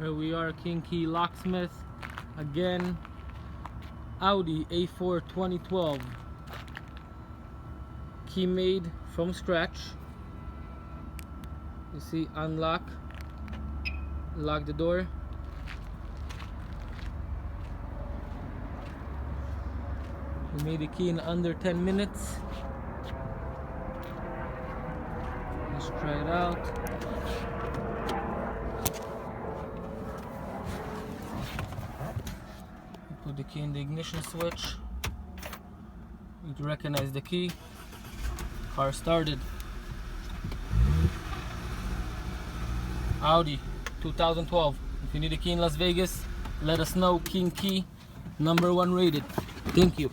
Here we are, King Key Locksmith. Again, Audi A4 2012. Key made from scratch. You see, unlock, lock the door. We made the key in under 10 minutes. Let's try it out. Put the key in the ignition switch. You recognize the key. Car started. Audi 2012. If you need a key in Las Vegas, let us know. King Key, #1 rated. Thank you.